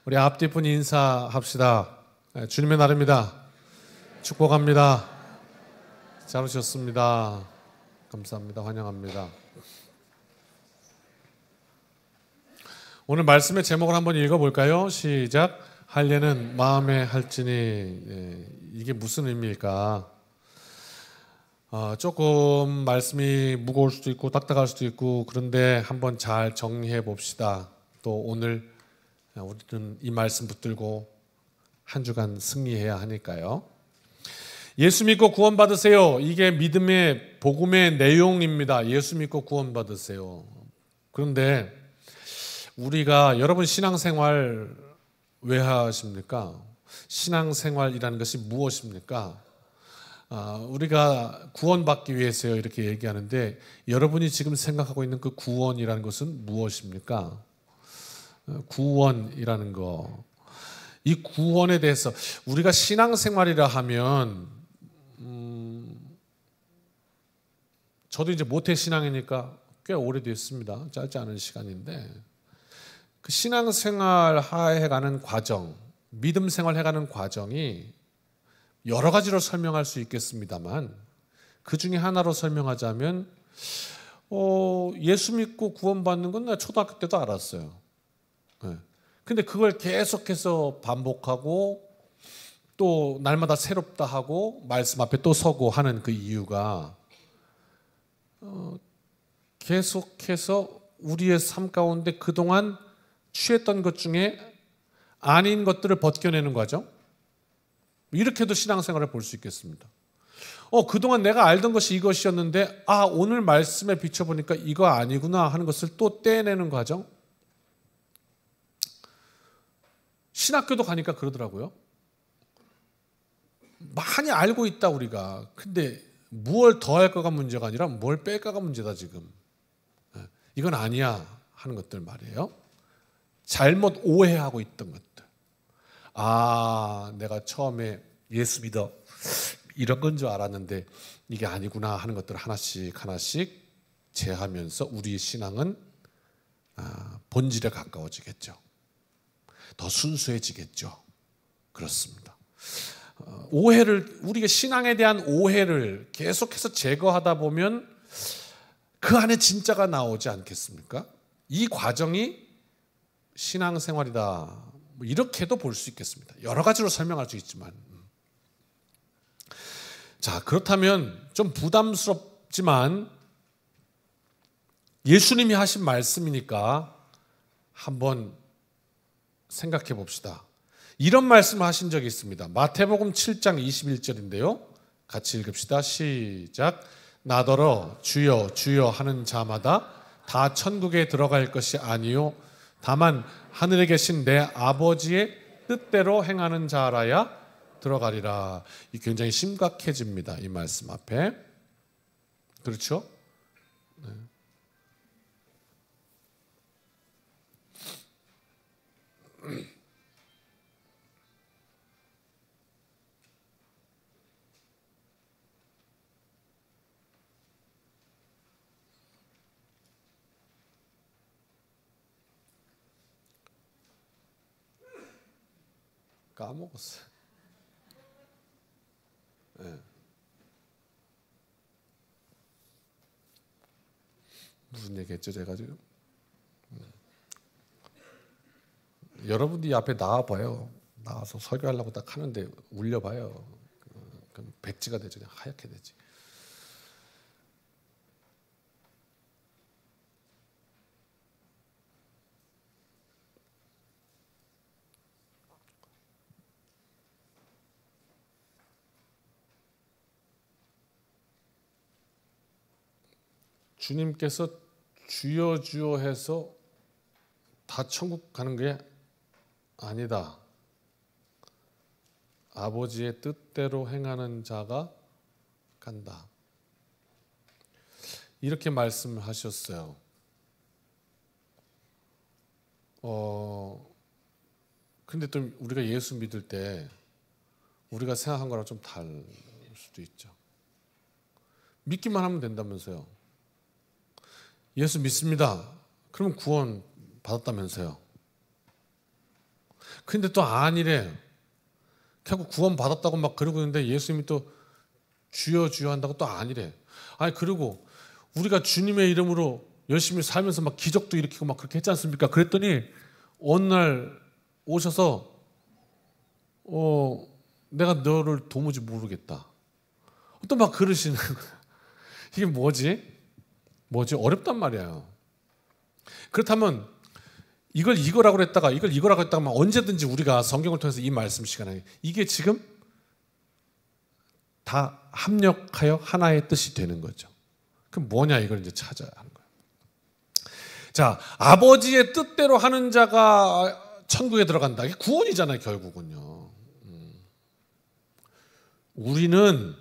우리 앞뒤 분 인사합시다. 주님의 날입니다. 축복합니다. 잘 오셨습니다. 감사합니다. 환영합니다. 오늘 말씀의 제목을 한번 읽어볼까요? 시작. 할례는 마음에 할지니. 이게 무슨 의미일까? 조금 말씀이 무거울 수도 있고 딱딱할 수도 있고, 그런데 한번 잘 정리해 봅시다. 또 오늘 우리는 이 말씀 붙들고 한 주간 승리해야 하니까요. 예수 믿고 구원받으세요. 이게 믿음의 복음의 내용입니다. 예수 믿고 구원받으세요. 그런데 우리가, 여러분 신앙생활 왜 하십니까? 신앙생활이라는 것이 무엇입니까? 우리가 구원받기 위해서요 이렇게 얘기하는데, 여러분이 지금 생각하고 있는 그 구원이라는 것은 무엇입니까? 구원이라는 거, 이 구원에 대해서 우리가 신앙생활이라 하면 저도 이제 모태신앙이니까 꽤 오래됐습니다. 짧지 않은 시간인데, 그 신앙생활 해가는 과정, 믿음생활 해가는 과정이 여러 가지로 설명할 수 있겠습니다만, 그 중에 하나로 설명하자면 예수 믿고 구원받는 건 나 초등학교 때도 알았어요. 근데 그걸 계속해서 반복하고 또 날마다 새롭다 하고 말씀 앞에 또 서고 하는 그 이유가, 계속해서 우리의 삶 가운데 그동안 취했던 것 중에 아닌 것들을 벗겨내는 과정, 이렇게도 신앙생활을 볼 수 있겠습니다. 그동안 내가 알던 것이 이것이었는데 오늘 말씀에 비춰보니까 이거 아니구나 하는 것을 또 떼내는 과정. 신학교도 가니까 그러더라고요. 많이 알고 있다 우리가. 근데 무엇을 더할까가 문제가 아니라 뭘 뺄까가 문제다 지금. 이건 아니야 하는 것들 말이에요. 잘못 오해하고 있던 것들. 내가 처음에 예수 믿어 이런 건 줄 알았는데 이게 아니구나 하는 것들을 하나씩 하나씩 제하면서 우리의 신앙은 본질에 가까워지겠죠. 더 순수해지겠죠. 그렇습니다. 우리가 신앙에 대한 오해를 계속해서 제거하다 보면 그 안에 진짜가 나오지 않겠습니까? 이 과정이 신앙생활이다. 이렇게도 볼 수 있겠습니다. 여러 가지로 설명할 수 있지만. 자, 그렇다면 좀 부담스럽지만 예수님이 하신 말씀이니까 한번 생각해 봅시다. 이런 말씀을 하신 적이 있습니다. 마태복음 7장 21절인데요. 같이 읽읍시다. 시작. 나더러 주여 주여 하는 자마다 다 천국에 들어갈 것이 아니요 다만 하늘에 계신 내 아버지의 뜻대로 행하는 자라야 들어가리라. 이 굉장히 심각해집니다. 이 말씀 앞에. 그렇죠? 네. 까먹었어요. 네. 무슨 얘기했죠 제가 지금? 여러분들이 앞에 나와봐요. 나와서 설교하려고 딱 하는데 울려봐요. 그럼 백지가 되죠. 그냥 하얗게 되지. 주님께서 주여 주여 해서 다 천국 가는 게 아니다. 아버지의 뜻대로 행하는 자가 간다. 이렇게 말씀하셨어요. 근데 또 우리가 예수 믿을 때 우리가 생각한 거랑 좀 다를 수도 있죠. 믿기만 하면 된다면서요. 예수 믿습니다. 그러면 구원 받았다면서요. 근데 또 아니래. 결국 구원 받았다고 막 그러고 있는데 예수님이 또 주여 주여 한다고 또 아니래. 아니 그리고 우리가 주님의 이름으로 열심히 살면서 막 기적도 일으키고 막 그렇게 했지 않습니까? 그랬더니 어느 날 오셔서 내가 너를 도무지 모르겠다. 또 막 그러시는 거야. 이게 뭐지? 어렵단 말이에요. 그렇다면 이거라고 했다가 이걸 이거라고 했다가 막 언제든지 우리가 성경을 통해서 이 말씀 시간에 이게 지금 다 합력하여 하나의 뜻이 되는 거죠. 그럼 뭐냐 이걸 이제 찾아야 하는 거예요. 자, 아버지의 뜻대로 하는 자가 천국에 들어간다. 이게 구원이잖아요, 결국은요. 우리는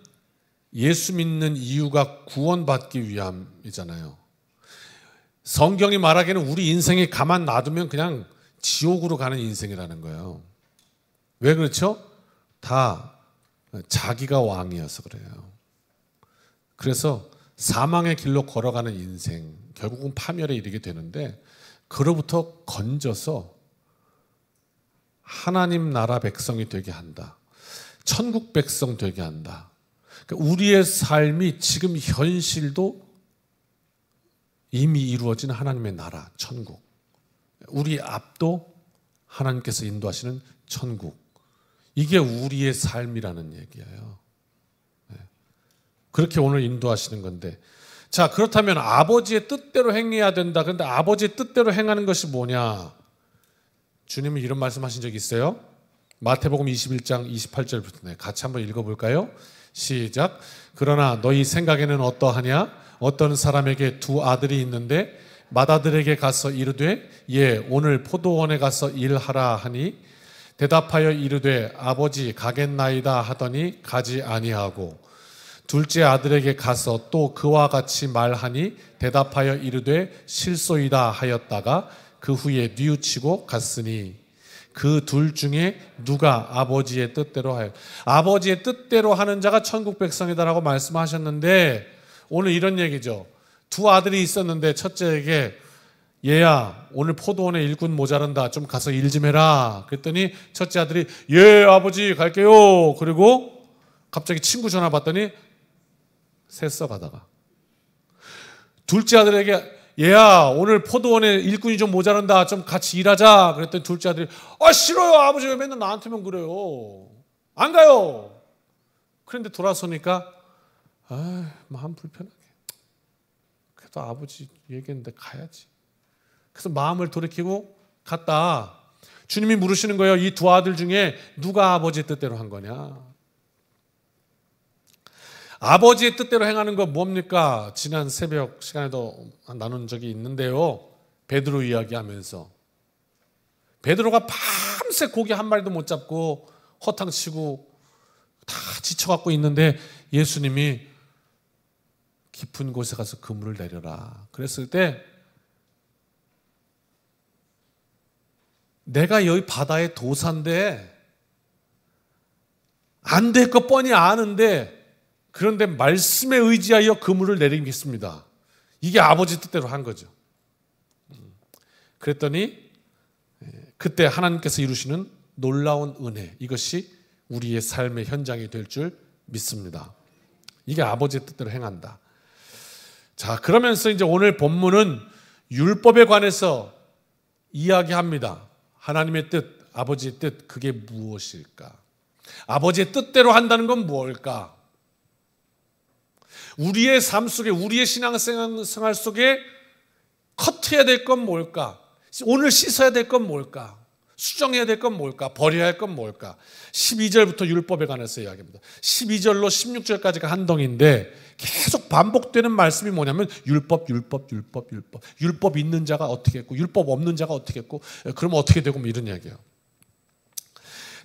예수 믿는 이유가 구원받기 위함이잖아요. 성경이 말하기에는 우리 인생이 가만 놔두면 그냥 지옥으로 가는 인생이라는 거예요. 왜 그렇죠? 다 자기가 왕이어서 그래요. 그래서 사망의 길로 걸어가는 인생, 결국은 파멸에 이르게 되는데 그로부터 건져서 하나님 나라 백성이 되게 한다. 천국 백성 되게 한다. 그러니까 우리의 삶이 지금 현실도 이미 이루어진 하나님의 나라, 천국. 우리 앞도 하나님께서 인도하시는 천국. 이게 우리의 삶이라는 얘기예요. 그렇게 오늘 인도하시는 건데, 자, 그렇다면 아버지의 뜻대로 행해야 된다. 그런데 아버지의 뜻대로 행하는 것이 뭐냐? 주님이 이런 말씀하신 적이 있어요. 마태복음 21장 28절부터 같이 한번 읽어볼까요? 시작. 그러나 너희 생각에는 어떠하냐? 어떤 사람에게 두 아들이 있는데 맏아들에게 가서 이르되 예 오늘 포도원에 가서 일하라 하니 대답하여 이르되 아버지 가겠나이다 하더니 가지 아니하고 둘째 아들에게 가서 또 그와 같이 말하니 대답하여 이르되 실소이다 하였다가 그 후에 뉘우치고 갔으니 그 둘 중에 누가 아버지의 뜻대로 하여 아버지의 뜻대로 하는 자가 천국 백성이다라고 말씀하셨는데 오늘 이런 얘기죠. 두 아들이 있었는데 첫째에게 얘야 오늘 포도원에 일꾼 모자란다 좀 가서 일 좀 해라 그랬더니 첫째 아들이 예 아버지 갈게요. 그리고 갑자기 친구 전화 받더니 새 써가다가 둘째 아들에게 얘야 오늘 포도원에 일꾼이 좀 모자란다 좀 같이 일하자 그랬더니 둘째 아들이 아 싫어요 아버지 왜 맨날 나한테만 그래요 안 가요. 그런데 돌아서니까 아 마음 불편하게 그래도 아버지 얘기했는데 가야지. 그래서 마음을 돌이키고 갔다. 주님이 물으시는 거예요. 이 두 아들 중에 누가 아버지의 뜻대로 한 거냐? 아버지의 뜻대로 행하는 거 뭡니까? 지난 새벽 시간에도 나눈 적이 있는데요. 베드로 이야기하면서 베드로가 밤새 고기 한 마리도 못 잡고 허탕치고 다 지쳐갖고 있는데 예수님이 깊은 곳에 가서 그물을 내려라. 그랬을 때 내가 여기 바다의 도사인데 안 될 거 뻔히 아는데 그런데 말씀에 의지하여 그물을 내리겠습니다. 이게 아버지 뜻대로 한 거죠. 그랬더니 그때 하나님께서 이루시는 놀라운 은혜 이것이 우리의 삶의 현장이 될 줄 믿습니다. 이게 아버지의 뜻대로 행한다. 자, 그러면서 이제 오늘 본문은 율법에 관해서 이야기합니다. 하나님의 뜻, 아버지의 뜻, 그게 무엇일까? 아버지의 뜻대로 한다는 건 무엇일까? 우리의 삶 속에, 우리의 신앙생활 속에 커트해야 될 건 뭘까? 오늘 씻어야 될 건 뭘까? 수정해야 될 건 뭘까? 버려야 할 건 뭘까? 12절부터 율법에 관해서 이야기합니다. 12절로 16절까지가 한 덩인데 계속 반복되는 말씀이 뭐냐면 율법. 율법 있는 자가 어떻게 했고 율법 없는 자가 어떻게 했고 그러면 어떻게 되고 뭐 이런 이야기예요.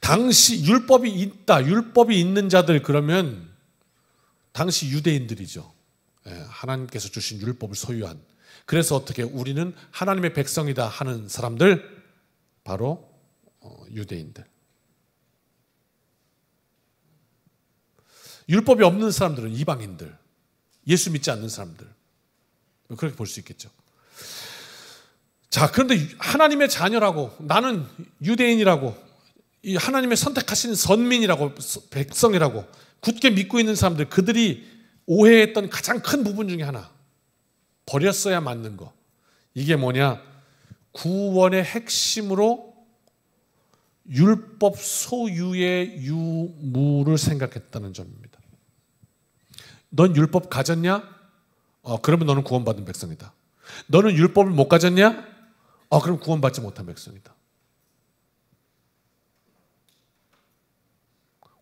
당시 율법이 있다. 율법이 있는 자들 그러면 당시 유대인들이죠. 하나님께서 주신 율법을 소유한. 그래서 어떻게 우리는 하나님의 백성이다 하는 사람들 바로 유대인들. 율법이 없는 사람들은 이방인들, 예수 믿지 않는 사람들. 그렇게 볼 수 있겠죠. 자, 그런데 하나님의 자녀라고 나는 유대인이라고 이 하나님의 선택하신 선민이라고, 백성이라고 굳게 믿고 있는 사람들, 그들이 오해했던 가장 큰 부분 중에 하나, 버렸어야 맞는 거, 이게 뭐냐? 구원의 핵심으로 율법 소유의 유무를 생각했다는 점입니다. 넌 율법 가졌냐? 그러면 너는 구원받은 백성이다. 너는 율법을 못 가졌냐? 그럼 구원받지 못한 백성이다.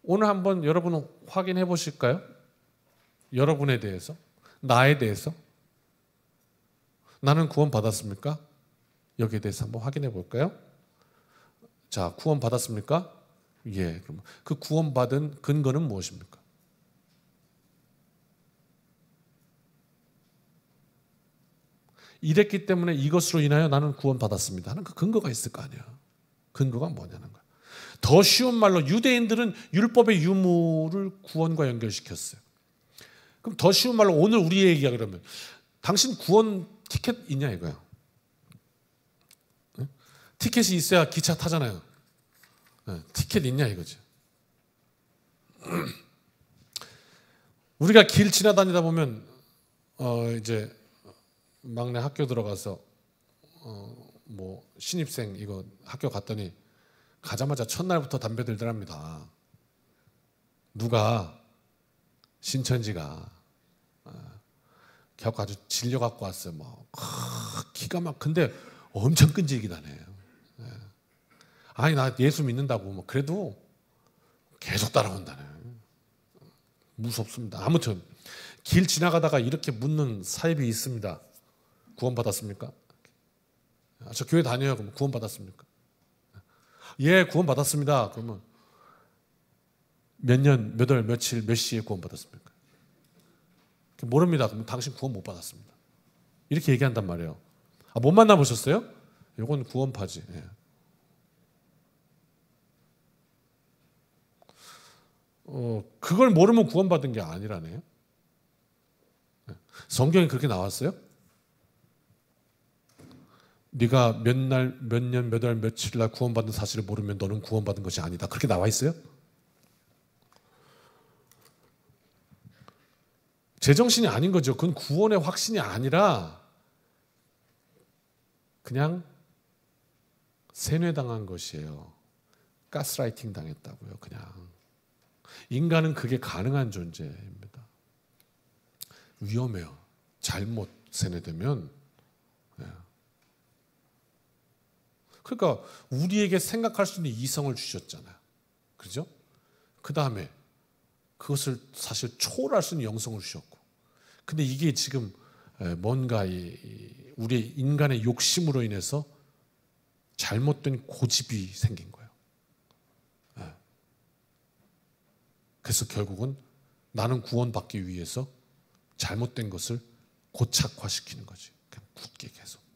오늘 한번 여러분 확인해 보실까요? 여러분에 대해서, 나에 대해서. 나는 구원받았습니까? 여기에 대해서 한번 확인해 볼까요? 자, 구원받았습니까? 예. 그럼 그 구원받은 근거는 무엇입니까? 이랬기 때문에 이것으로 인하여 나는 구원받았습니다 하는 그 근거가 있을 거 아니야. 근거가 뭐냐는 거야. 더 쉬운 말로 유대인들은 율법의 유무를 구원과 연결시켰어요. 그럼 더 쉬운 말로 오늘 우리 얘기가 그러면 당신 구원 티켓 있냐 이거야. 티켓이 있어야 기차 타잖아요. 티켓 있냐 이거지. 우리가 길 지나다니다 보면 이제 막내 학교 들어가서 뭐 신입생 이거 학교 갔더니 가자마자 첫날부터 담배 들더랍니다. 누가 신천지가 겨우 아주 질려 갖고 왔어요. 뭐 기가 막 근데 엄청 끈질기다네. 아니 나 예수 믿는다고 뭐 그래도 계속 따라온다네. 무섭습니다. 아무튼 길 지나가다가 이렇게 묻는 사입이 있습니다. 구원받았습니까? 저 교회 다녀요. 그러면 구원받았습니까? 예, 구원받았습니다. 그러면 몇 년, 몇 월, 며칠, 몇 시에 구원받았습니까? 모릅니다. 그러면 당신 구원 못 받았습니다. 이렇게 얘기한단 말이에요. 못 만나보셨어요? 이건 구원파지. 예. 그걸 모르면 구원받은 게 아니라네요. 성경에 그렇게 나왔어요? 네가 몇 날, 몇 년, 몇 월, 며칠 날 구원받은 사실을 모르면 너는 구원받은 것이 아니다. 그렇게 나와 있어요? 제정신이 아닌 거죠. 그건 구원의 확신이 아니라 그냥 세뇌당한 것이에요. 가스라이팅 당했다고요. 그냥. 인간은 그게 가능한 존재입니다. 위험해요. 잘못 세뇌되면. 그러니까 우리에게 생각할 수 있는 이성을 주셨잖아요. 그죠? 그 다음에 그것을 사실 초월할 수 있는 영성을 주셨고. 근데 이게 지금 뭔가 우리 인간의 욕심으로 인해서 잘못된 고집이 생긴 거예요. 그래서 결국은 나는 구원받기 위해서 잘못된 것을 고착화시키는 거지. 그냥 굳게 계속.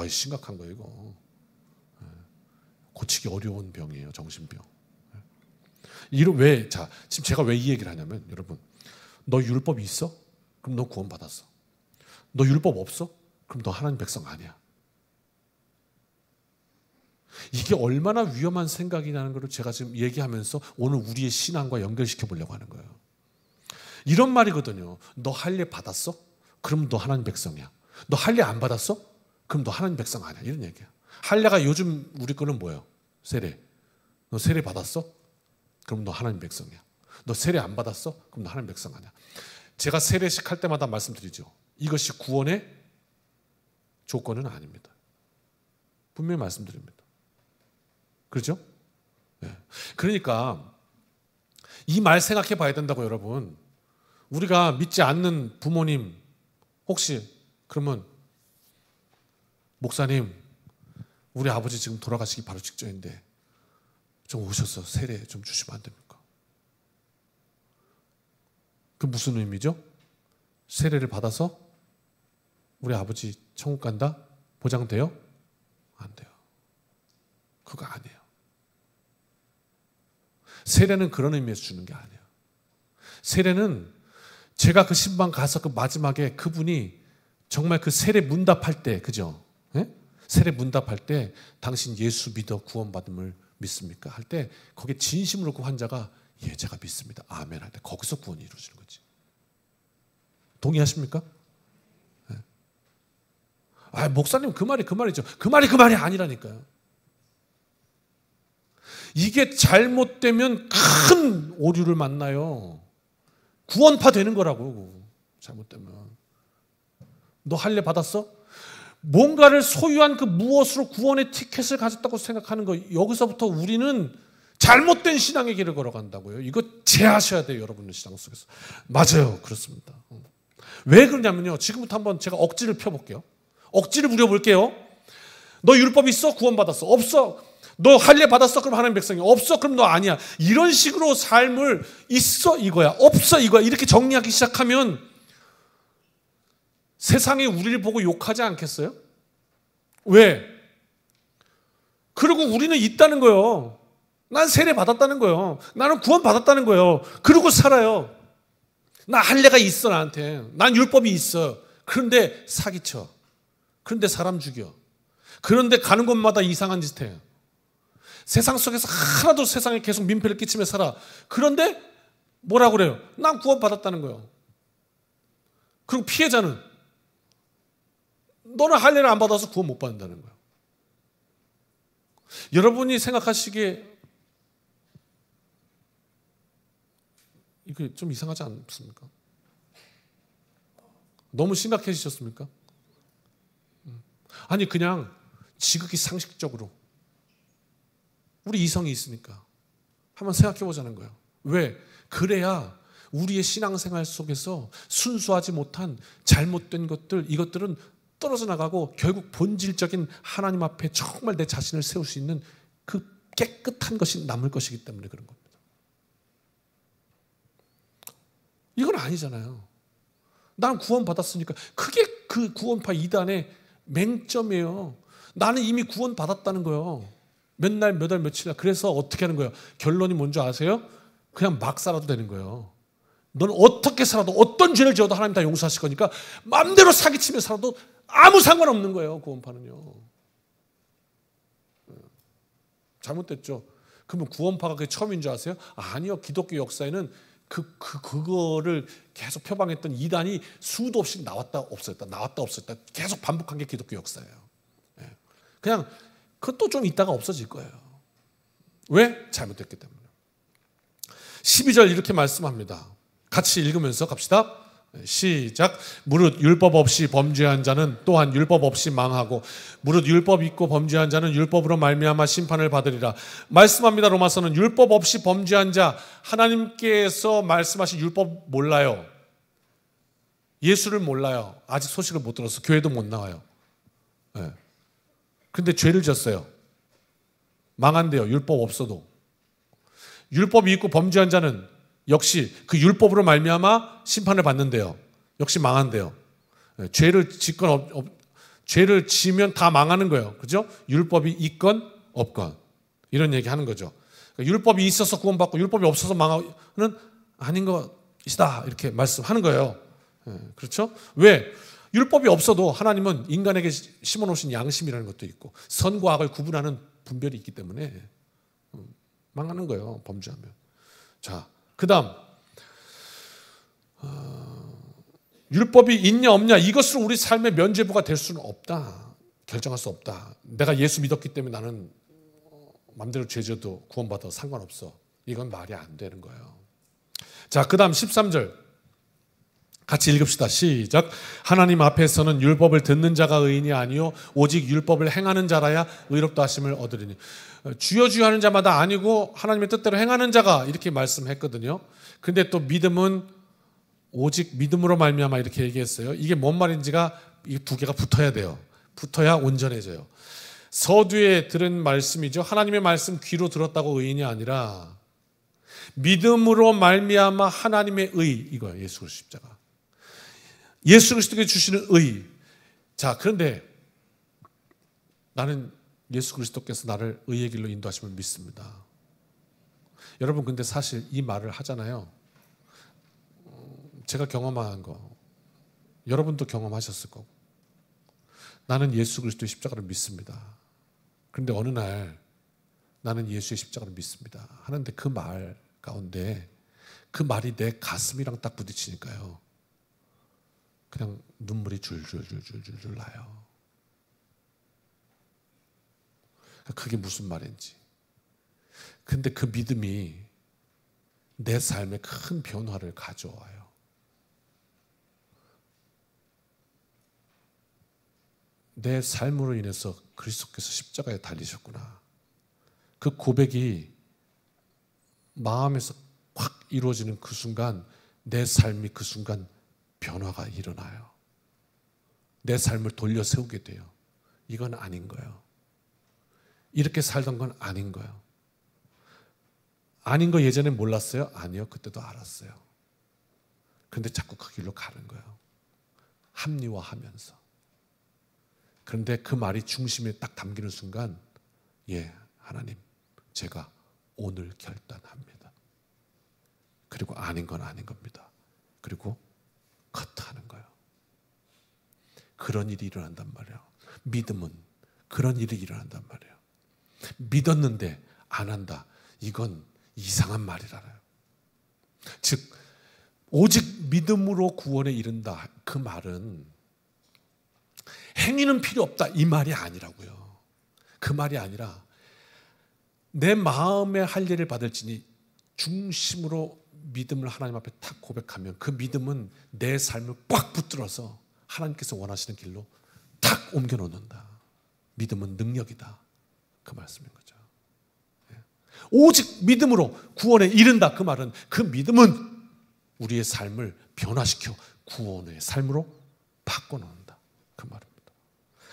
심각한 거예요, 이거. 고치기 어려운 병이에요, 정신병. 지금 제가 왜 이 얘기를 하냐면, 여러분, 너 율법이 있어? 그럼 너 구원받았어. 너 율법 없어? 그럼 너 하나님 백성 아니야. 이게 얼마나 위험한 생각이라는 걸 제가 지금 얘기하면서 오늘 우리의 신앙과 연결시켜 보려고 하는 거예요. 이런 말이거든요. 너 할례 받았어? 그럼 너 하나님 백성이야. 너 할례 안 받았어? 그럼 너 하나님 백성 아니야. 이런 얘기야. 할례가 요즘 우리 거는 뭐예요? 세례. 너 세례 받았어? 그럼 너 하나님 백성이야. 너 세례 안 받았어? 그럼 너 하나님 백성 아니야. 제가 세례식 할 때마다 말씀드리죠. 이것이 구원의 조건은 아닙니다. 분명히 말씀드립니다. 그렇죠? 네. 그러니까 이 말 생각해 봐야 된다고 여러분. 우리가 믿지 않는 부모님 혹시 그러면 목사님 우리 아버지 지금 돌아가시기 바로 직전인데 좀 오셔서 세례 좀 주시면 안 됩니까? 그 무슨 의미죠? 세례를 받아서 우리 아버지 천국 간다? 보장돼요? 안 돼요. 그거 아니에요. 세례는 그런 의미에서 주는 게 아니에요. 세례는 제가 그 신방 가서 그 마지막에 그분이 정말 그 세례 문답할 때, 그죠? 예? 세례 문답할 때 당신 예수 믿어 구원받음을 믿습니까? 할 때 거기에 진심으로 그 환자가 예, 제가 믿습니다. 아멘 할 때 거기서 구원이 이루어지는 거지. 동의하십니까? 네. 아, 목사님 그 말이죠. 그 말이 아니라니까요. 이게 잘못되면 큰 오류를 만나요. 구원파 되는 거라고. 잘못되면. 너 할례 받았어? 뭔가를 소유한 그 무엇으로 구원의 티켓을 가졌다고 생각하는 거, 여기서부터 우리는 잘못된 신앙의 길을 걸어간다고요. 이거 제하셔야 돼요, 여러분의 신앙 속에서. 맞아요, 그렇습니다. 왜 그러냐면요, 지금부터 한번 제가 억지를 펴볼게요. 억지를 부려볼게요. 너 율법 있어? 구원받았어? 없어? 너 할례 받았어? 그럼 하나님 백성이 없어? 그럼 너 아니야. 이런 식으로 삶을 있어? 이거야. 없어? 이거야. 이렇게 정리하기 시작하면 세상이 우리를 보고 욕하지 않겠어요? 왜? 그리고 우리는 있다는 거예요. 난 세례 받았다는 거예요. 나는 구원 받았다는 거예요. 그러고 살아요. 나 할례가 있어, 나한테. 난 율법이 있어. 그런데 사기쳐. 그런데 사람 죽여. 그런데 가는 곳마다 이상한 짓 해. 세상 속에서 하나도 세상에 계속 민폐를 끼치며 살아. 그런데 뭐라고 그래요? 난 구원 받았다는 거예요. 그리고 피해자는 너는 할례를 안 받아서 구원 못 받는다는 거예요. 여러분이 생각하시기에 이게 좀 이상하지 않습니까? 너무 심각해지셨습니까? 아니 그냥 지극히 상식적으로 우리 이성이 있으니까 한번 생각해 보자는 거예요. 왜? 그래야 우리의 신앙생활 속에서 순수하지 못한 잘못된 것들, 이것들은 떨어져 나가고 결국 본질적인 하나님 앞에 정말 내 자신을 세울 수 있는 그 깨끗한 것이 남을 것이기 때문에 그런 겁니다. 이건 아니잖아요. 난 구원받았으니까. 그게 그 구원파 이단의 맹점이에요. 나는 이미 구원받았다는 거예요. 몇 날, 몇 월, 며칠 날. 그래서 어떻게 하는 거예요? 결론이 뭔지 아세요? 그냥 막 살아도 되는 거예요. 너는 어떻게 살아도 어떤 죄를 지어도 하나님 다 용서하실 거니까 마음대로 사기치며 살아도 아무 상관없는 거예요. 구원파는요. 잘못됐죠. 그러면 구원파가 그게 처음인 줄 아세요? 아니요. 기독교 역사에는 그거를 계속 표방했던 이단이 수도 없이 나왔다 없었다 나왔다 없었다 계속 반복한 게 기독교 역사예요. 그냥 그것도 좀 있다가 없어질 거예요. 왜? 잘못됐기 때문에. 12절 이렇게 말씀합니다. 같이 읽으면서 갑시다. 시작. 무릇 율법 없이 범죄한 자는 또한 율법 없이 망하고 무릇 율법 있고 범죄한 자는 율법으로 말미암아 심판을 받으리라. 말씀합니다. 로마서는 율법 없이 범죄한 자, 하나님께서 말씀하신 율법 몰라요. 예수를 몰라요. 아직 소식을 못 들어서 교회도 못 나와요. 그런데 죄를 졌어요. 망한대요. 율법 없어도. 율법이 있고 범죄한 자는 역시 그 율법으로 말미암아 심판을 받는데요. 역시 망한대요. 죄를 죄를 지면 다 망하는 거예요. 그죠? 율법이 있건 없건 이런 얘기 하는 거죠. 율법이 있어서 구원받고 율법이 없어서 망하는 아닌 것이다 이렇게 말씀하는 거예요. 그렇죠? 왜? 율법이 없어도 하나님은 인간에게 심어놓으신 양심이라는 것도 있고 선과 악을 구분하는 분별이 있기 때문에 망하는 거예요. 범죄하면. 자, 그 다음 율법이 있냐 없냐 이것으로 우리 삶의 면죄부가 될 수는 없다. 결정할 수 없다. 내가 예수 믿었기 때문에 나는 마음대로 죄 지어도 구원받아 상관없어. 이건 말이 안 되는 거예요. 자, 그 다음 13절 같이 읽읍시다. 시작. 하나님 앞에서는 율법을 듣는 자가 의인이 아니요 오직 율법을 행하는 자라야 의롭다 하심을 얻으리니. 주여 주여 하는 자마다 아니고 하나님의 뜻대로 행하는 자가 이렇게 말씀했거든요. 근데 또 믿음은 오직 믿음으로 말미암아 이렇게 얘기했어요. 이게 뭔 말인지가 이 두 개가 붙어야 돼요. 붙어야 온전해져요. 서두에 들은 말씀이죠. 하나님의 말씀 귀로 들었다고 의인이 아니라 믿음으로 말미암아 하나님의 의, 이거예요. 예수 그리스도 십자가. 예수 그리스도께 주시는 의. 자, 그런데 나는 예수 그리스도께서 나를 의의 길로 인도하심을 믿습니다. 여러분, 근데 사실 이 말을 하잖아요. 제가 경험한 거 여러분도 경험하셨을 거고 나는 예수 그리스도의 십자가를 믿습니다. 그런데 어느 날 나는 예수의 십자가를 믿습니다 하는데 그 말 가운데 그 말이 내 가슴이랑 딱 부딪히니까요, 그냥 눈물이 줄줄줄줄줄 나요. 그게 무슨 말인지. 근데 그 믿음이 내 삶에 큰 변화를 가져와요. 내 삶으로 인해서 그리스도께서 십자가에 달리셨구나. 그 고백이 마음에서 확 이루어지는 그 순간 내 삶이 그 순간 변화가 일어나요. 내 삶을 돌려 세우게 돼요. 이건 아닌 거예요. 이렇게 살던 건 아닌 거예요. 아닌 거 예전에 몰랐어요? 아니요, 그때도 알았어요. 그런데 자꾸 그 길로 가는 거예요. 합리화하면서. 그런데 그 말이 중심에 딱 담기는 순간, 예, 하나님, 제가 오늘 결단합니다. 그리고 아닌 건 아닌 겁니다. 그리고 컷하는 거예요. 그런 일이 일어난단 말이에요. 믿음은 그런 일이 일어난단 말이에요. 믿었는데 안 한다. 이건 이상한 말이라요. 즉 오직 믿음으로 구원에 이른다. 그 말은 행위는 필요 없다 이 말이 아니라고요. 그 말이 아니라 내 마음에 할 일을 받을지니 중심으로 믿음을 하나님 앞에 탁 고백하면 그 믿음은 내 삶을 꽉 붙들어서 하나님께서 원하시는 길로 탁 옮겨 놓는다. 믿음은 능력이다. 그 말씀인 거죠. 오직 믿음으로 구원에 이른다. 그 말은 그 믿음은 우리의 삶을 변화시켜 구원의 삶으로 바꿔놓는다. 그 말입니다.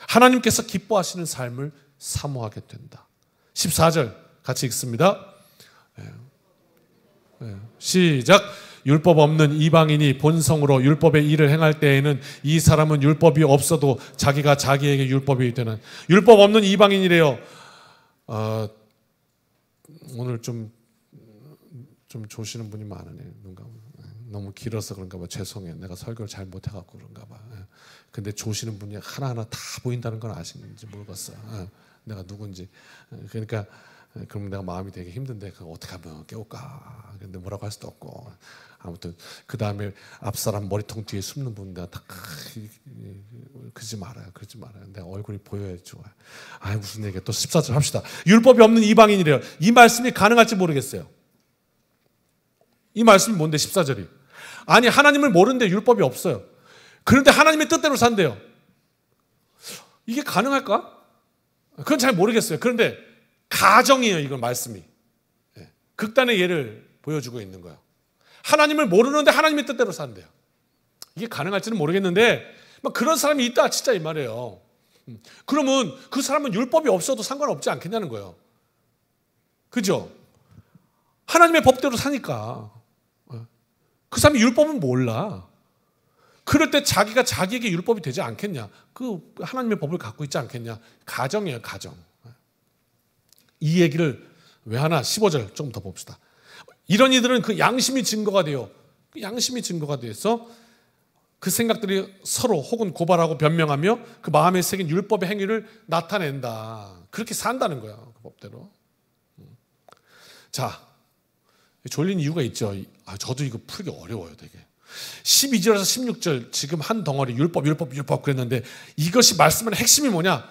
하나님께서 기뻐하시는 삶을 사모하게 된다. 14절 같이 읽습니다. 시작. 율법 없는 이방인이 본성으로 율법의 일을 행할 때에는 이 사람은 율법이 없어도 자기가 자기에게 율법이 되는, 율법 없는 이방인이래요. 오늘 좀 조시는 분이 많으네. 너무 길어서 그런가 봐. 죄송해요. 내가 설교를 잘 못해갖고 그런가 봐. 근데 조시는 분이 하나하나 다 보인다는 건 아시는지 모르겠어요. 내가 누군지. 그러니까 그럼 내가 마음이 되게 힘든데 그거 어떻게 하면 깨울까. 근데 뭐라고 할 수도 없고. 아무튼 그 다음에 앞사람 머리통 뒤에 숨는 분 내가 다 그러지 말아요. 내가 얼굴이 보여야 좋아요. 무슨 얘기야. 또 14절 합시다. 율법이 없는 이방인이래요. 이 말씀이 가능할지 모르겠어요. 이 말씀이 뭔데 14절이. 아니 하나님을 모르는데 율법이 없어요. 그런데 하나님의 뜻대로 산대요. 이게 가능할까? 그건 잘 모르겠어요. 그런데 가정이에요. 이건 말씀이. 극단의 예를 보여주고 있는 거예요. 하나님을 모르는데 하나님의 뜻대로 산대요. 이게 가능할지는 모르겠는데 그런 사람이 있다 진짜 이 말이에요. 그러면 그 사람은 율법이 없어도 상관없지 않겠냐는 거예요. 그죠? 하나님의 법대로 사니까. 그 사람이 율법은 몰라. 그럴 때 자기가 자기에게 율법이 되지 않겠냐. 그 하나님의 법을 갖고 있지 않겠냐. 가정이에요. 가정. 이 얘기를 왜 하나 15절 좀 더 봅시다. 이런 이들은 그 양심이 증거가 돼요. 그 양심이 증거가 돼서 그 생각들이 서로 혹은 고발하고 변명하며 그 마음에 새긴 율법의 행위를 나타낸다. 그렇게 산다는 거야. 그 법대로. 자, 졸린 이유가 있죠. 저도 이거 풀기 어려워요. 되게. 12절에서 16절 지금 한 덩어리 율법 그랬는데 이것이 말씀하는 핵심이 뭐냐.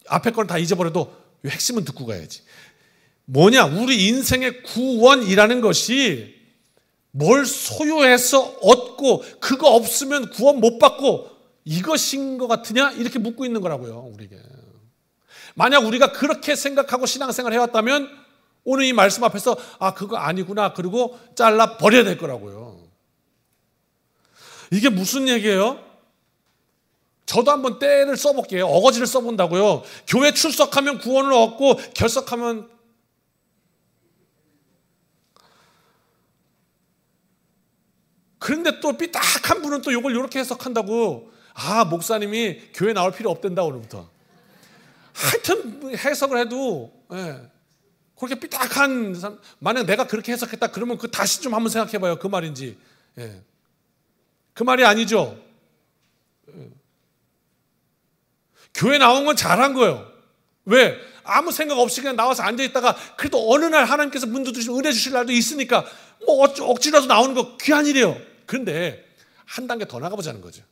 앞에 거는 다 잊어버려도 이 핵심은 듣고 가야지. 뭐냐? 우리 인생의 구원이라는 것이 뭘 소유해서 얻고 그거 없으면 구원 못 받고 이것인 것 같으냐? 이렇게 묻고 있는 거라고요. 우리에게. 만약 우리가 그렇게 생각하고 신앙생활 해왔다면 오늘 이 말씀 앞에서 그거 아니구나 그리고 잘라 버려야 될 거라고요. 이게 무슨 얘기예요? 저도 한번 때를 써볼게요. 어거지를 써본다고요. 교회 출석하면 구원을 얻고 결석하면 그런데 또 삐딱한 분은 또 이걸 이렇게 해석한다고. 목사님이 교회 나올 필요 없댄다 오늘부터. 하여튼 해석을 해도 그렇게 삐딱한 사람, 만약 내가 그렇게 해석했다 그러면 그 다시 좀 한번 생각해봐요. 그 말인지. 그 말이 아니죠. 교회 나온 건 잘한 거예요. 왜? 아무 생각 없이 그냥 나와서 앉아있다가 그래도 어느 날 하나님께서 문도 주시고 은혜 주실 날도 있으니까 뭐 억지로라도 나오는 거 귀한 일이에요. 그런데 한 단계 더 나가보자는 거죠.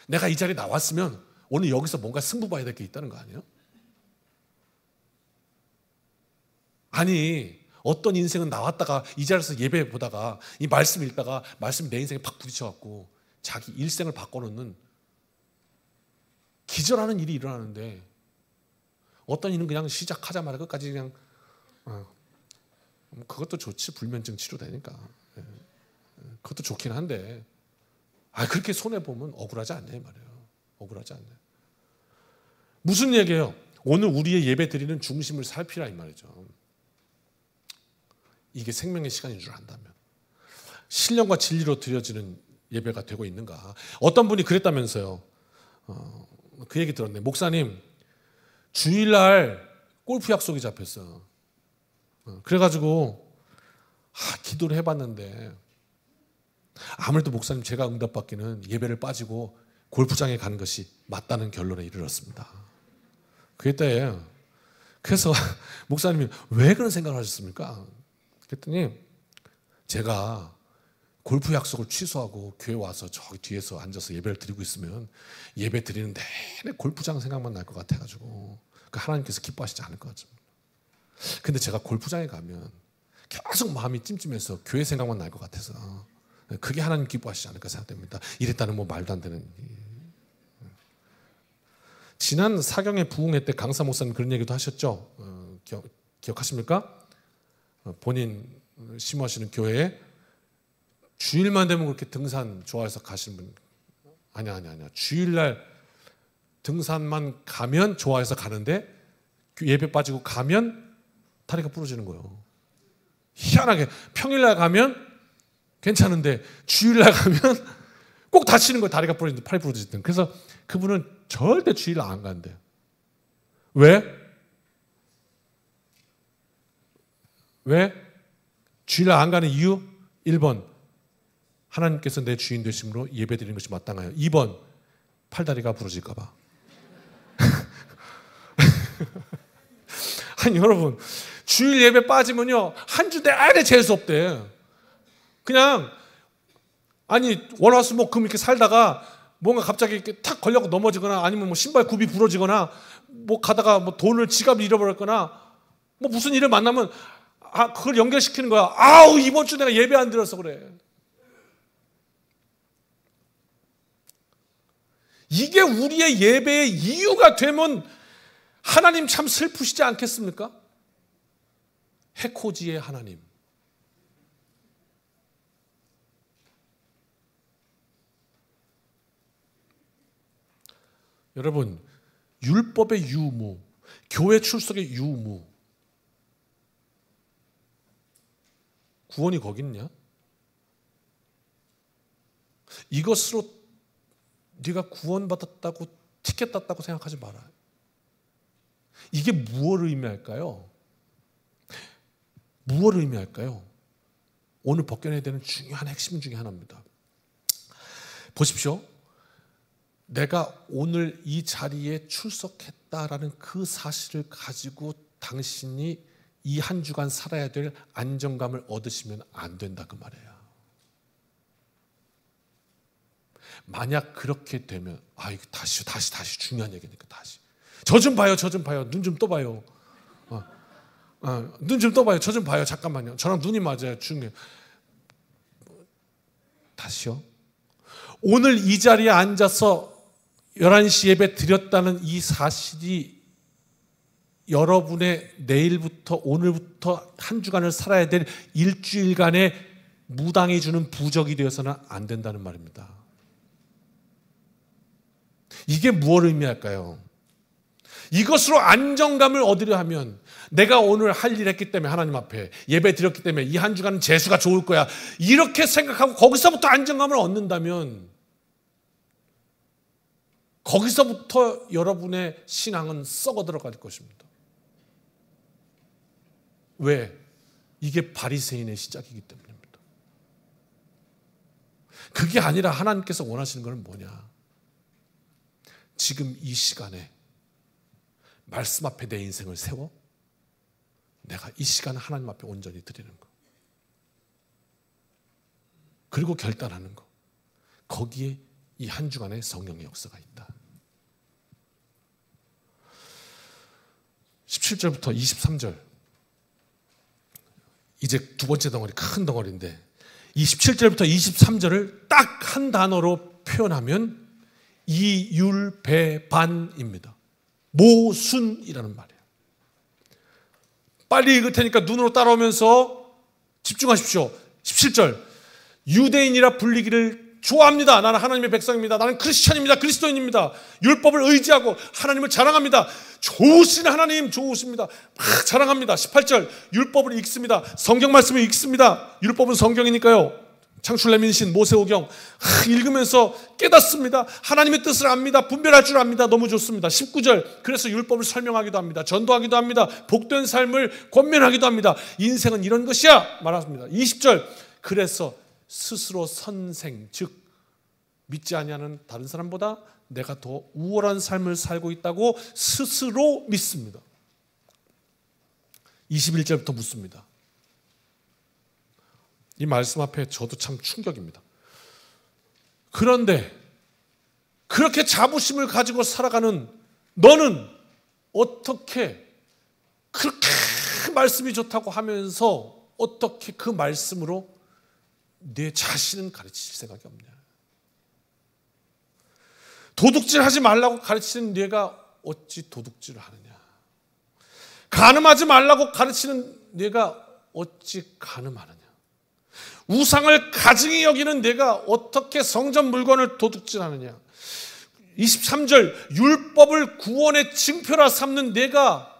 내가 이 자리에 나왔으면 오늘 여기서 뭔가 승부 봐야 될 게 있다는 거 아니에요? 아니 어떤 인생은 나왔다가 이 자리에서 예배 보다가 이 말씀 읽다가 말씀이 내 인생에 팍 부딪혀갖고 자기 일생을 바꿔놓는 기절하는 일이 일어나는데 어떤 이는 그냥 시작하자마자 끝까지 그냥 그것도 좋지. 불면증 치료되니까 그것도 좋긴 한데 그렇게 손해보면 억울하지 않냐 말이에요. 억울하지 않냐. 무슨 얘기예요? 오늘 우리의 예배 드리는 중심을 살피라 이 말이죠. 이게 생명의 시간인 줄 안다면 신령과 진리로 드려지는 예배가 되고 있는가. 어떤 분이 그랬다면서요. 그 얘기 들었네. 목사님 주일날 골프 약속이 잡혔어. 그래가지고 기도를 해봤는데 아무래도 목사님 제가 응답받기는 예배를 빠지고 골프장에 가는 것이 맞다는 결론에 이르렀습니다. 그랬대요. 그래서 목사님이 왜 그런 생각을 하셨습니까? 그랬더니 제가 골프 약속을 취소하고 교회 와서 저기 뒤에서 앉아서 예배를 드리고 있으면 예배 드리는 내내 골프장 생각만 날 것 같아가지고 하나님께서 기뻐하시지 않을 것 같습니다. 근데 제가 골프장에 가면 계속 마음이 찜찜해서 교회 생각만 날 것 같아서 그게 하나님 기뻐하시지 않을까 생각됩니다. 이랬다는 뭐 말도 안 되는. 지난 사경의 부흥회 때 강사 목사님 그런 얘기도 하셨죠. 기억하십니까? 본인 심호하시는 교회에 주일만 되면 그렇게 등산 좋아해서 가시는 분. 아니야. 주일날 등산만 가면 좋아해서 가는데 예배 빠지고 가면 다리가 부러지는 거예요. 희한하게 평일날 가면 괜찮은데 주일날 가면 꼭 다치는 거예요. 다리가 부러지든 팔이 부러지든. 그래서 그분은 절대 주일날 안 간대요. 왜? 주일날 안 가는 이유? 1번 하나님께서 내 주인 되심으로 예배드리는 것이 마땅하여. 2번 팔다리가 부러질까 봐. 아니 여러분 주일 예배 빠지면요 한 주 내내 재수 없대. 그냥 월화수목 금 이렇게 살다가 뭔가 갑자기 이렇게 탁 걸려고 넘어지거나 아니면 뭐 신발 굽이 부러지거나 뭐 가다가 뭐 돈을 지갑을 잃어버렸거나 뭐 무슨 일을 만나면 그걸 연결시키는 거야. 이번 주 내가 예배 안 드려서 그래. 이게 우리의 예배의 이유가 되면 하나님 참 슬프시지 않겠습니까? 해코지의 하나님. 여러분 율법의 유무, 교회 출석의 유무, 구원이 거기 있냐? 이것으로 네가 구원받았다고 티켓 땄다고 생각하지 마라. 이게 무엇을 의미할까요? 무엇을 의미할까요? 오늘 벗겨내야 되는 중요한 핵심 중에 하나입니다. 보십시오. 내가 오늘 이 자리에 출석했다라는 그 사실을 가지고 당신이 이 한 주간 살아야 될 안정감을 얻으시면 안 된다 그 말이에요. 만약 그렇게 되면 이거 다시 중요한 얘기니까 다시 저 좀 봐요. 눈 좀 떠봐요. 눈 좀 떠봐요. 저 좀 봐요. 잠깐만요. 저랑 눈이 맞아요. 중요해요. 다시요. 오늘 이 자리에 앉아서 11시 예배 드렸다는 이 사실이 여러분의 내일부터 오늘부터 한 주간을 살아야 될 일주일간의 무당이 주는 부적이 되어서는 안 된다는 말입니다. 이게 무엇을 의미할까요? 이것으로 안정감을 얻으려 하면 내가 오늘 할 일 했기 때문에 하나님 앞에 예배 드렸기 때문에 이 한 주간은 재수가 좋을 거야 이렇게 생각하고 거기서부터 안정감을 얻는다면 거기서부터 여러분의 신앙은 썩어 들어갈 것입니다. 왜? 이게 바리새인의 시작이기 때문입니다. 그게 아니라 하나님께서 원하시는 것은 뭐냐? 지금 이 시간에 말씀 앞에 내 인생을 세워 내가 이 시간 하나님 앞에 온전히 드리는 거. 그리고 결단하는 거. 거기에 이 한 주간의 성령의 역사가 있다. 17절부터 23절. 이제 두 번째 덩어리, 큰 덩어리인데 27절부터 23절을 딱 한 단어로 표현하면 이율배반입니다. 모순이라는 말이에요. 빨리 읽을 테니까 눈으로 따라오면서 집중하십시오. 17절. 유대인이라 불리기를 좋아합니다. 나는 하나님의 백성입니다. 나는 크리스찬입니다. 그리스도인입니다. 율법을 의지하고 하나님을 자랑합니다. 좋으신 하나님 좋으십니다. 막 자랑합니다. 18절. 율법을 읽습니다. 성경 말씀을 읽습니다. 율법은 성경이니까요. 창출레민신 모세오경 읽으면서 깨닫습니다. 하나님의 뜻을 압니다. 분별할 줄 압니다. 너무 좋습니다. 19절. 그래서 율법을 설명하기도 합니다. 전도하기도 합니다. 복된 삶을 권면하기도 합니다. 인생은 이런 것이야 말합니다. 20절. 그래서 스스로 선생, 즉 믿지 아니하는 다른 사람보다 내가 더 우월한 삶을 살고 있다고 스스로 믿습니다. 21절부터 묻습니다. 이 말씀 앞에 저도 참 충격입니다. 그런데 그렇게 자부심을 가지고 살아가는 너는 어떻게 그렇게 말씀이 좋다고 하면서 어떻게 그 말씀으로 내 자신은 가르칠 생각이 없냐. 도둑질하지 말라고 가르치는 네가 어찌 도둑질을 하느냐. 간음하지 말라고 가르치는 네가 어찌 간음하느냐. 우상을 가증히 여기는 네가 어떻게 성전 물건을 도둑질하느냐. 23절. 율법을 구원의 증표라 삼는 네가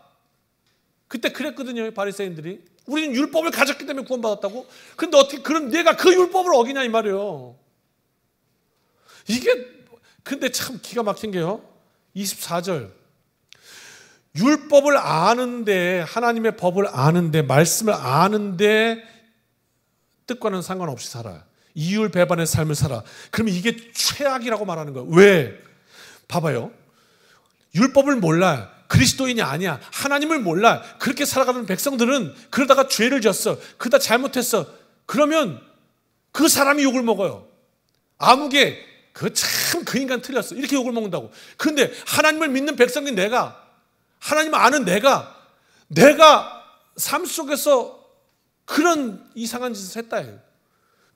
그때 그랬거든요. 바리새인들이. 우리는 율법을 가졌기 때문에 구원받았다고. 근데 어떻게 그럼 네가 그 율법을 어기냐 이 말이에요. 이게 근데 참 기가 막힌 게요. 24절. 율법을 아는데, 하나님의 법을 아는데, 말씀을 아는데 뜻과는 상관없이 살아요. 이율배반의 삶을 살아. 그러면 이게 최악이라고 말하는 거예요. 왜? 봐봐요. 율법을 몰라. 그리스도인이 아니야. 하나님을 몰라. 그렇게 살아가는 백성들은 그러다가 죄를 졌어. 그러다 잘못했어. 그러면 그 사람이 욕을 먹어요. 아무개 그 인간 틀렸어. 이렇게 욕을 먹는다고. 그런데 하나님을 믿는 백성인 내가, 하나님을 아는 내가 삶 속에서 그런 이상한 짓을 했다 해요.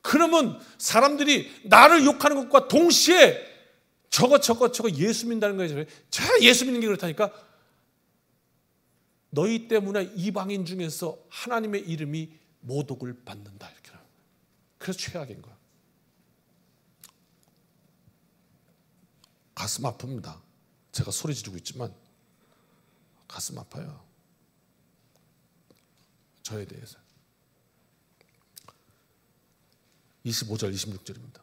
그러면 사람들이 나를 욕하는 것과 동시에 저거 예수 믿는다는 거예요. 저 예수 믿는 게 그렇다니까. 너희 때문에 이방인 중에서 하나님의 이름이 모독을 받는다. 이렇게. 그래서 최악인 거야. 가슴 아픕니다. 제가 소리 지르고 있지만 가슴 아파요. 저에 대해서. 25절, 26절입니다.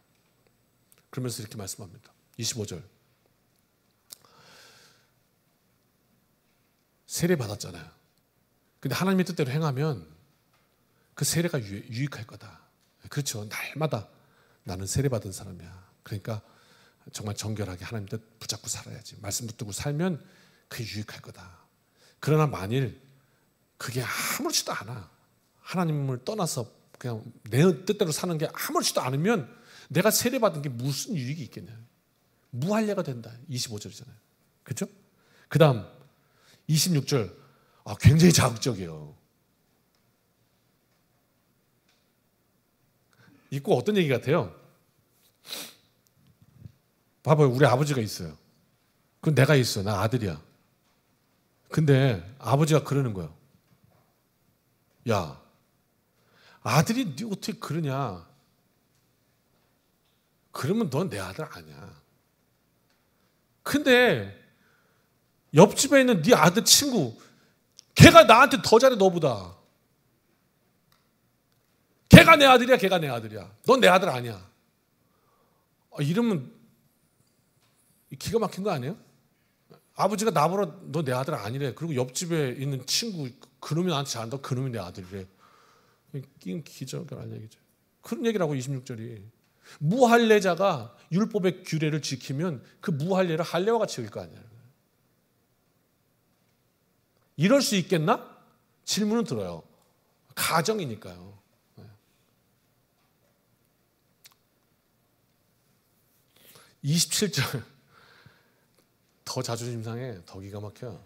그러면서 이렇게 말씀합니다. 25절. 세례 받았잖아요. 근데 하나님의 뜻대로 행하면 그 세례가 유익할 거다. 그렇죠. 날마다 나는 세례 받은 사람이야. 그러니까 정말 정결하게 하나님 뜻 붙잡고 살아야지. 말씀 붙들고 살면 그게 유익할 거다. 그러나 만일 그게 아무렇지도 않아. 하나님을 떠나서 그냥 내 뜻대로 사는 게 아무렇지도 않으면 내가 세례받은 게 무슨 유익이 있겠냐. 무할례가 된다. 25절이잖아요. 그렇죠? 그 다음 26절. 굉장히 자극적이에요. 이 꼭 어떤 얘기 같아요? 봐봐요. 우리 아버지가 있어요. 그럼 내가 있어. 나 아들이야. 근데 아버지가 그러는 거예요. 야, 아들이 네 어떻게 그러냐. 그러면 넌 내 아들 아니야. 근데 옆집에 있는 네 아들 친구, 걔가 나한테 더 잘해 너보다. 걔가 내 아들이야. 걔가 내 아들이야. 넌 내 아들 아니야. 이러면 기가 막힌 거 아니에요? 아버지가 나보러 너 내 아들 아니래. 그리고 옆집에 있는 친구, 그놈이 나한테 잘한다. 그놈이 내 아들이래. 이건 기적이라는 얘기죠. 그런 얘기라고 26절이. 무할례자가 율법의 규례를 지키면 그 무할례를 할례와 같이 여길 거 아니에요. 이럴 수 있겠나? 질문은 들어요. 가정이니까요. 27절 더 자존심 상해. 더 기가 막혀.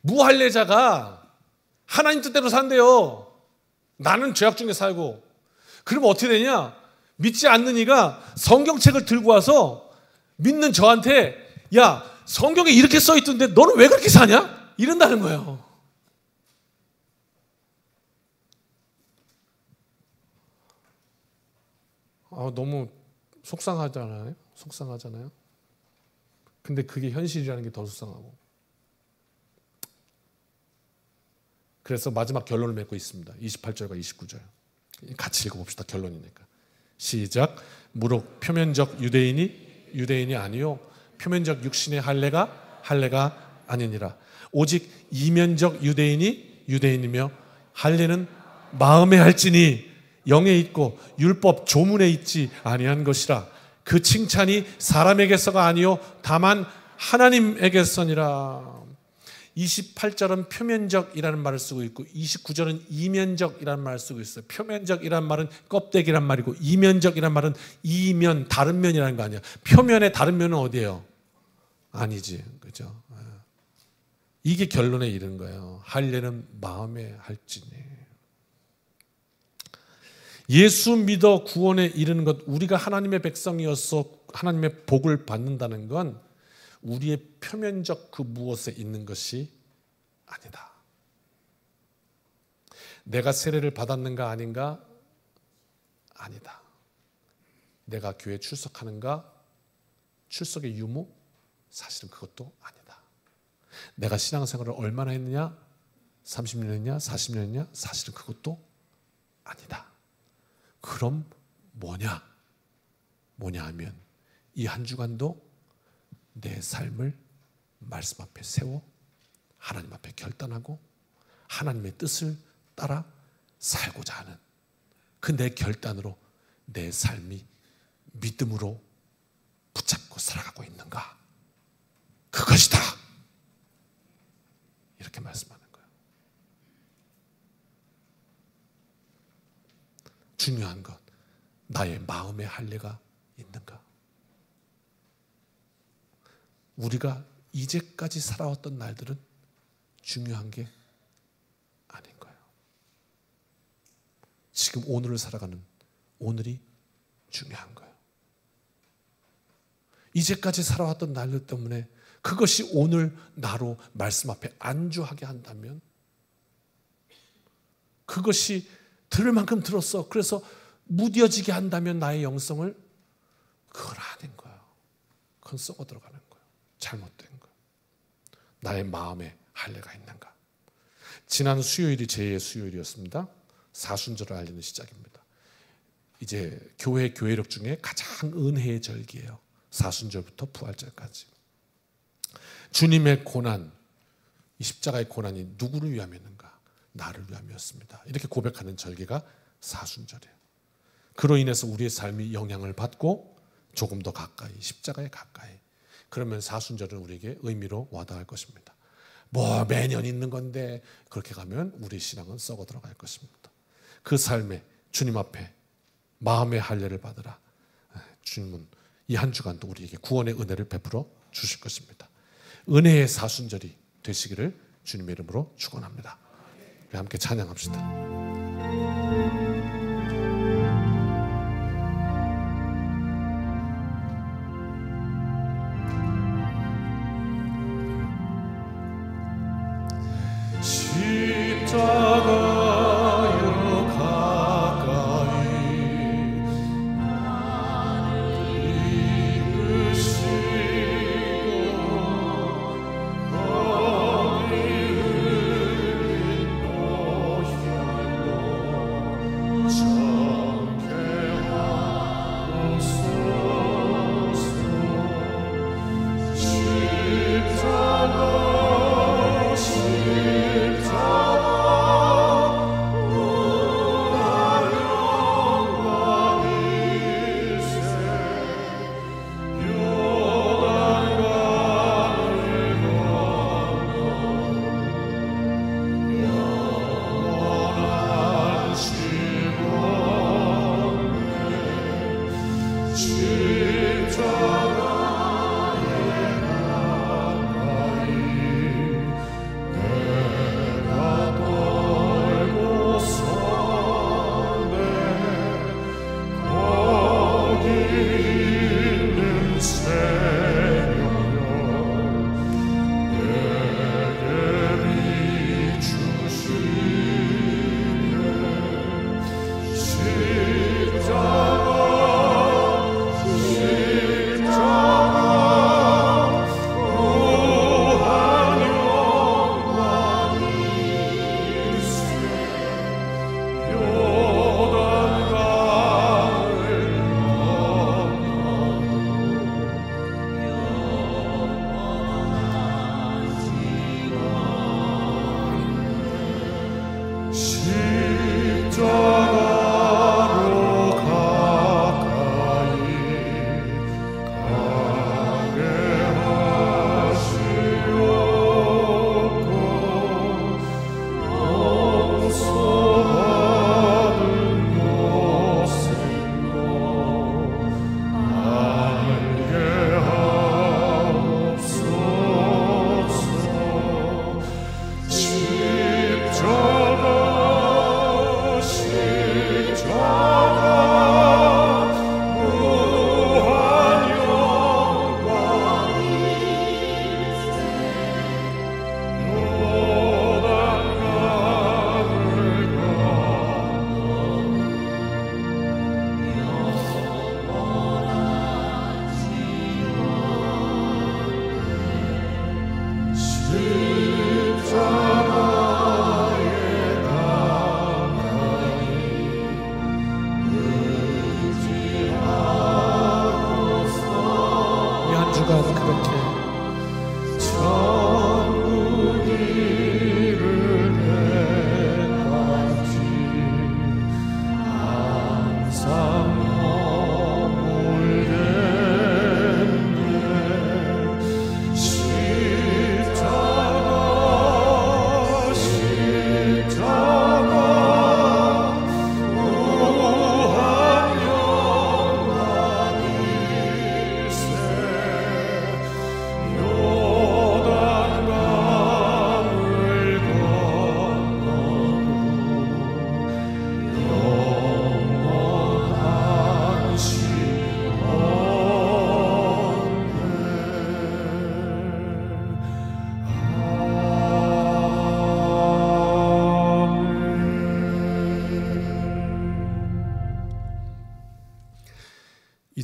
무할례자가 하나님 뜻대로 산대요. 나는 죄악 중에 살고. 그러면 어떻게 되냐? 믿지 않는 이가 성경책을 들고 와서 믿는 저한테 야, 성경에 이렇게 써 있던데 너는 왜 그렇게 사냐? 이런다는 거예요. 너무 속상하잖아요. 속상하잖아요. 근데 그게 현실이라는 게 더 속상하고. 그래서 마지막 결론을 맺고 있습니다. 28절과 29절. 같이 읽어봅시다. 결론이니까. 시작. 무릇 표면적 유대인이 아니요 표면적 육신의 할례가 아니니라. 오직 이면적 유대인이며 할례는 마음에 할지니 영에 있고 율법 조문에 있지 아니한 것이라. 그 칭찬이 사람에게서가 아니요 다만 하나님에게서니라. 28절은 표면적이라는 말을 쓰고 있고 29절은 이면적이라는 말을 쓰고 있어요. 표면적이라는 말은 껍데기란 말이고 이면적이라는 말은 이면, 다른 면이라는 거 아니야. 표면의 다른 면은 어디예요? 아니지. 그죠? 이게 결론에 이른 거예요. 할례는 마음에 할지니. 예수 믿어 구원에 이르는 것, 우리가 하나님의 백성이어서 하나님의 복을 받는다는 건 우리의 표면적 그 무엇에 있는 것이 아니다. 내가 세례를 받았는가 아닌가? 아니다. 내가 교회 출석하는가? 출석의 유무? 사실은 그것도 아니다. 내가 신앙생활을 얼마나 했느냐? 30년 했냐? 40년 했냐? 사실은 그것도 아니다. 그럼 뭐냐 하면 이 한 주간도 내 삶을 말씀 앞에 세워 하나님 앞에 결단하고 하나님의 뜻을 따라 살고자 하는 그 내 결단으로 내 삶이 믿음으로 붙잡고 살아가고 있는가? 그것이다. 이렇게 말씀하는 거예요. 중요한 것, 나의 마음의 할례가 있는가? 우리가 이제까지 살아왔던 날들은 중요한 게 아닌 거예요. 지금 오늘을 살아가는 오늘이 중요한 거예요. 이제까지 살아왔던 날들 때문에 그것이 오늘 나로 말씀 앞에 안주하게 한다면 그것이 들을 만큼 들었어. 그래서 무뎌지게 한다면 나의 영성을 그건 아닌 거예요. 그건 썩어 들어가는 거예요. 잘못된 거예요. 나의 마음에 할례가 있는가? 지난 수요일이 제2의 수요일이었습니다. 사순절을 알리는 시작입니다. 이제 교회 교회력 중에 가장 은혜의 절기예요. 사순절부터 부활절까지. 주님의 고난, 이 십자가의 고난이 누구를 위함이었는가? 나를 위함이었습니다. 이렇게 고백하는 절기가 사순절이에요. 그로 인해서 우리의 삶이 영향을 받고 조금 더 가까이, 십자가에 가까이. 그러면 사순절은 우리에게 의미로 와닿을 것입니다. 뭐 매년 있는 건데 그렇게 가면 우리 신앙은 썩어 들어갈 것입니다. 그 삶에 주님 앞에 마음의 할례를 받으라. 주님은 이 한 주간도 우리에게 구원의 은혜를 베풀어 주실 것입니다. 은혜의 사순절이 되시기를 주님의 이름으로 축원합니다. 함께 찬양합시다. 십자가여 가까이 나를 이끄시고 거기 흘린 보혈로 정케 하옵소서. 십자가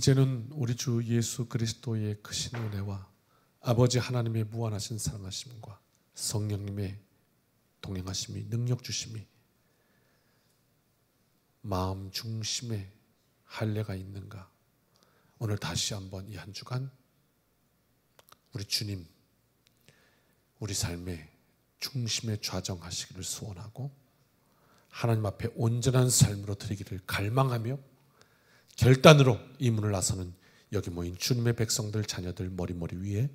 이제는 우리 주 예수 그리스도의 크신 은혜와 아버지 하나님의 무한하신 사랑하심과 성령님의 동행하심이, 능력 주심이, 마음 중심에 할례가 있는가, 오늘 다시 한번 이 한 주간 우리 주님, 우리 삶의 중심에 좌정하시기를 소원하고 하나님 앞에 온전한 삶으로 드리기를 갈망하며 결단으로 이 문을 나서는 여기 모인 주님의 백성들, 자녀들 머리머리 위에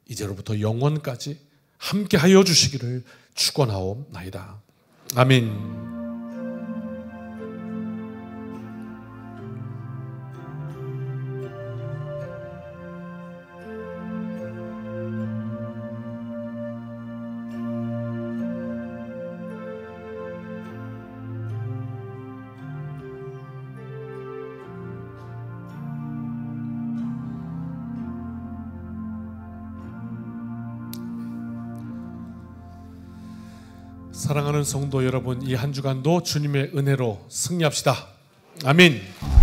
이제로부터 영원까지 함께하여 주시기를 축원하옵나이다. 아멘. 사랑하는 성도 여러분, 이 한 주간도 주님의 은혜로 승리합시다. 아멘.